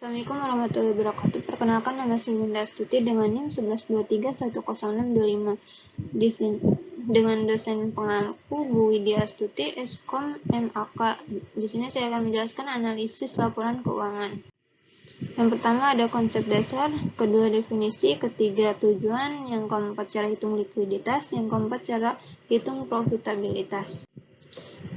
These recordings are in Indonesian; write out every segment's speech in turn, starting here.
Assalamualaikum warahmatullahi wabarakatuh. Perkenalkan, nama saya Winda Astuti dengan NIM 1123100625. Di sini dengan dosen pengampu Bu Widya Astuti, Eskom MAK. Di sini saya akan menjelaskan analisis laporan keuangan. Yang pertama ada konsep dasar, kedua definisi, ketiga tujuan, yang keempat cara hitung likuiditas, yang keempat cara hitung profitabilitas.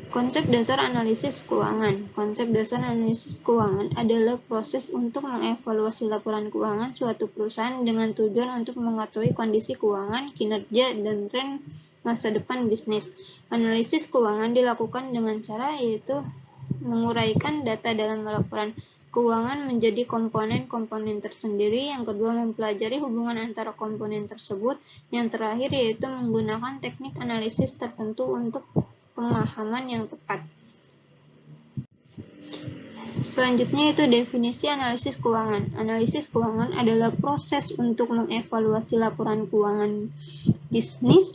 Konsep dasar analisis keuangan. Konsep dasar analisis keuangan adalah proses untuk mengevaluasi laporan keuangan suatu perusahaan dengan tujuan untuk mengetahui kondisi keuangan, kinerja, dan tren masa depan bisnis. Analisis keuangan dilakukan dengan cara yaitu menguraikan data dalam laporan keuangan menjadi komponen-komponen tersendiri. Yang kedua, mempelajari hubungan antara komponen tersebut. Yang terakhir yaitu menggunakan teknik analisis tertentu untuk pemahaman yang tepat. Selanjutnya itu definisi analisis keuangan. Analisis keuangan adalah proses untuk mengevaluasi laporan keuangan bisnis,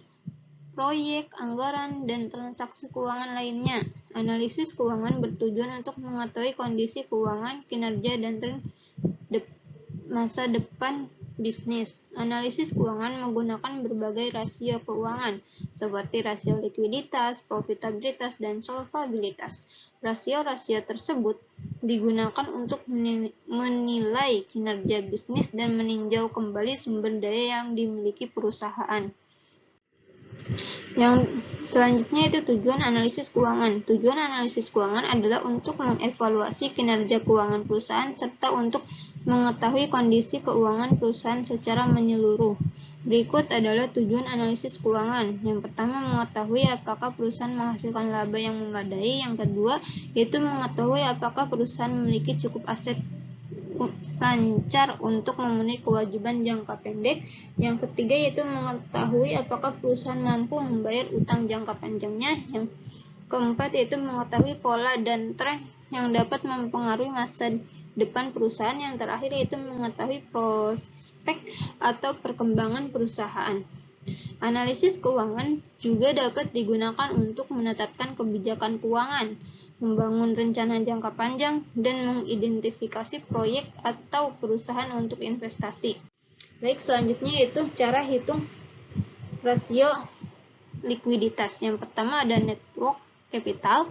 proyek, anggaran, dan transaksi keuangan lainnya. Analisis keuangan bertujuan untuk mengetahui kondisi keuangan, kinerja, dan tren masa depan bisnis. Analisis keuangan menggunakan berbagai rasio keuangan, seperti rasio likuiditas, profitabilitas, dan solvabilitas. Rasio-rasio tersebut digunakan untuk menilai kinerja bisnis dan meninjau kembali sumber daya yang dimiliki perusahaan. Yang selanjutnya itu tujuan analisis keuangan. Tujuan analisis keuangan adalah untuk mengevaluasi kinerja keuangan perusahaan serta untuk mengetahui kondisi keuangan perusahaan secara menyeluruh. Berikut adalah tujuan analisis keuangan. Yang pertama, mengetahui apakah perusahaan menghasilkan laba yang memadai. Yang kedua, yaitu mengetahui apakah perusahaan memiliki cukup aset lancar untuk memenuhi kewajiban jangka pendek. Yang ketiga yaitu mengetahui apakah perusahaan mampu membayar utang jangka panjangnya. Yang keempat yaitu mengetahui pola dan tren yang dapat mempengaruhi masa depan perusahaan. Yang terakhir yaitu mengetahui prospek atau perkembangan perusahaan. Analisis keuangan juga dapat digunakan untuk menetapkan kebijakan keuangan, membangun rencana jangka panjang, dan mengidentifikasi proyek atau perusahaan untuk investasi. Baik, selanjutnya yaitu cara hitung rasio likuiditas. Yang pertama ada net working capital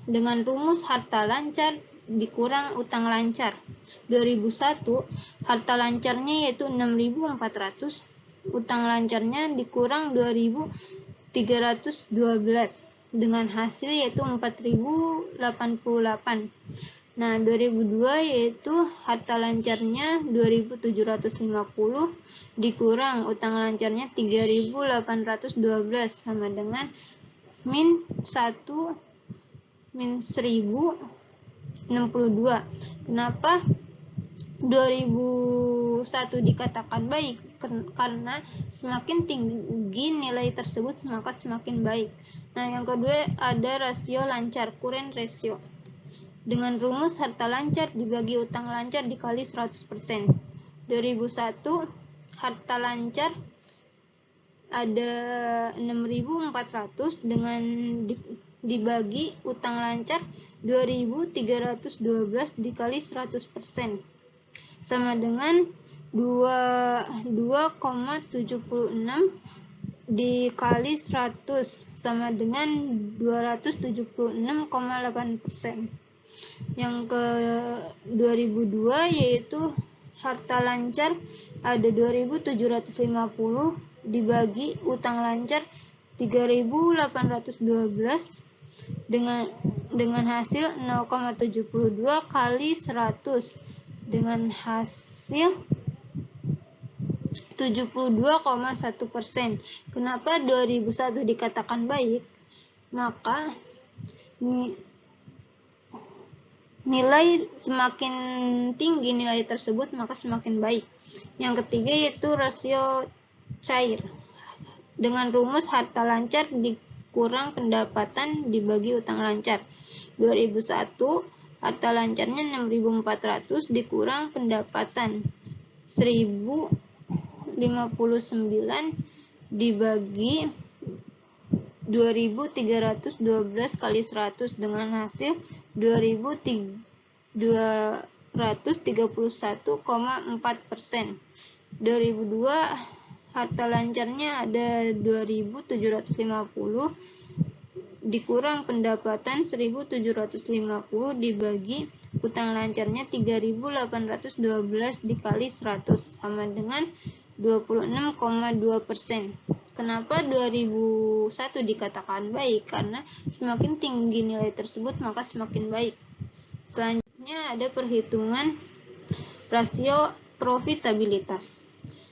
dengan rumus harta lancar dikurang utang lancar. 2001 harta lancarnya yaitu 6.400, utang lancarnya dikurang 2.312 dengan hasil yaitu 4.088. Nah, 2002 yaitu harta lancarnya 2.750 dikurang utang lancarnya 3.812 sama dengan min 1.062. Kenapa 2001 dikatakan baik? Karena semakin tinggi nilai tersebut maka semakin baik. Nah, yang kedua ada rasio lancar, current ratio. Dengan rumus harta lancar dibagi utang lancar dikali 100%. 2001 harta lancar ada 6.400 dengan dibagi utang lancar 2.312 dikali 100% sama dengan 2,76 dikali 100 sama dengan 276,8%. Yang ke 2002 yaitu harta lancar ada 2.750 dibagi utang lancar 3.812 dengan hasil 0,72 kali 100 dengan hasil 72,1%. Kenapa 2001 dikatakan baik? Maka nilai semakin tinggi nilai tersebut maka semakin baik. Yang ketiga yaitu rasio cair. Dengan rumus harta lancar dikurang pendapatan dibagi utang lancar. 2001 harta lancarnya 6.400 dikurang pendapatan 1.059 dibagi 2.312 kali 100 dengan hasil 2.312 131,4%. 2002 harta lancarnya ada 2.750, dikurang pendapatan 1.750 dibagi utang lancarnya 3.812 dikali 100 sama dengan 26,2%. Kenapa 2001 dikatakan baik? Karena semakin tinggi nilai tersebut maka semakin baik. Selanjutnya ada perhitungan rasio profitabilitas.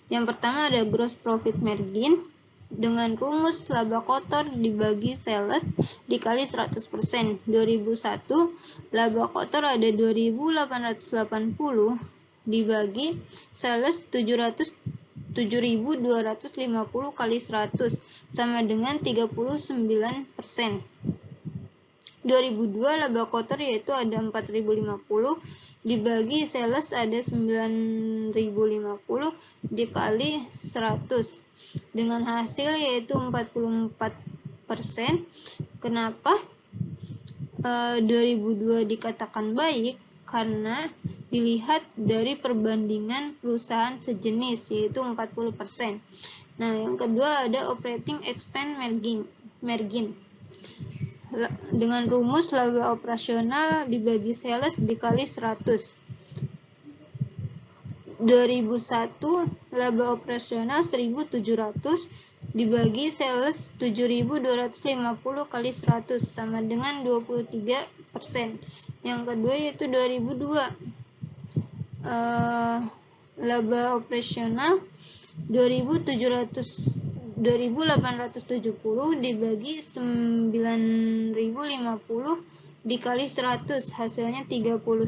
Yang pertama ada gross profit margin dengan rumus laba kotor dibagi sales dikali 100%. 2001 laba kotor ada 2.880 dibagi sales 7.250 kali 100 sama dengan 39%. 2002 laba kotor yaitu ada 4.050 dibagi sales ada 9.050 dikali 100 dengan hasil yaitu 44%. Kenapa 2002 dikatakan baik? Karena dilihat dari perbandingan perusahaan sejenis yaitu 40%. Nah, yang kedua ada operating expense margin. Dengan rumus laba operasional dibagi sales dikali 100. 2001 laba operasional 1.700 dibagi sales 7.250 kali 100 sama dengan 23%. Yang kedua yaitu 2002 laba operasional 2.870 dibagi 9.050 dikali 100 hasilnya 31%.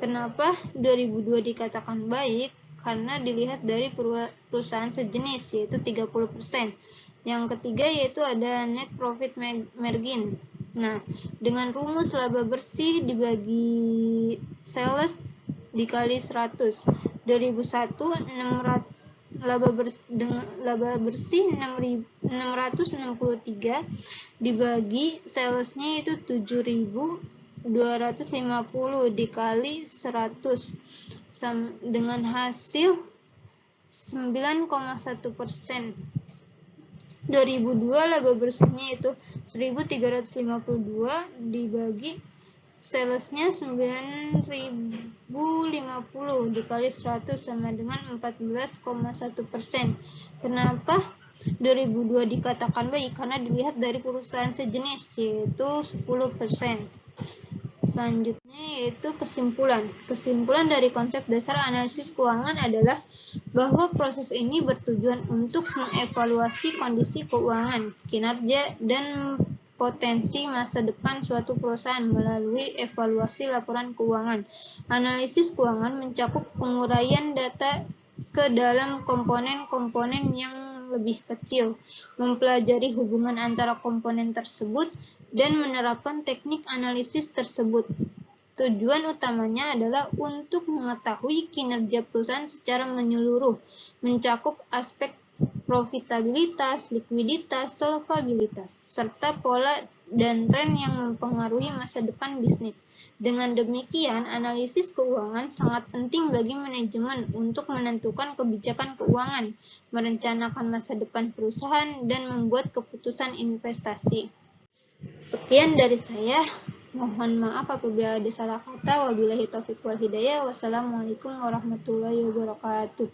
Kenapa 2002 dikatakan baik? Karena dilihat dari perusahaan sejenis yaitu 30%. Yang ketiga yaitu ada net profit margin. Nah, dengan rumus laba bersih dibagi sales dikali 100. 2001 laba bersih 663 dibagi salesnya itu 7.250 dikali 100 dengan hasil 9,1%. 2002 laba bersihnya itu 1.352 dibagi salesnya 9.050 dikali 100 sama dengan 14,1%. Kenapa 2002 dikatakan baik? Karena dilihat dari perusahaan sejenis yaitu 10%. Selanjutnya yaitu kesimpulan. Kesimpulan dari konsep dasar analisis keuangan adalah bahwa proses ini bertujuan untuk mengevaluasi kondisi keuangan, kinerja, dan potensi masa depan suatu perusahaan melalui evaluasi laporan keuangan. Analisis keuangan mencakup penguraian data ke dalam komponen-komponen yang lebih kecil, mempelajari hubungan antara komponen tersebut, dan menerapkan teknik analisis tersebut. Tujuan utamanya adalah untuk mengetahui kinerja perusahaan secara menyeluruh, mencakup aspek profitabilitas, likuiditas, solvabilitas, serta pola dan tren yang mempengaruhi masa depan bisnis. Dengan demikian, analisis keuangan sangat penting bagi manajemen untuk menentukan kebijakan keuangan, merencanakan masa depan perusahaan, dan membuat keputusan investasi. Sekian dari saya. Mohon maaf apabila ada salah kata. Wabillahi taufiq wal hidayah. Wassalamualaikum warahmatullahi wabarakatuh.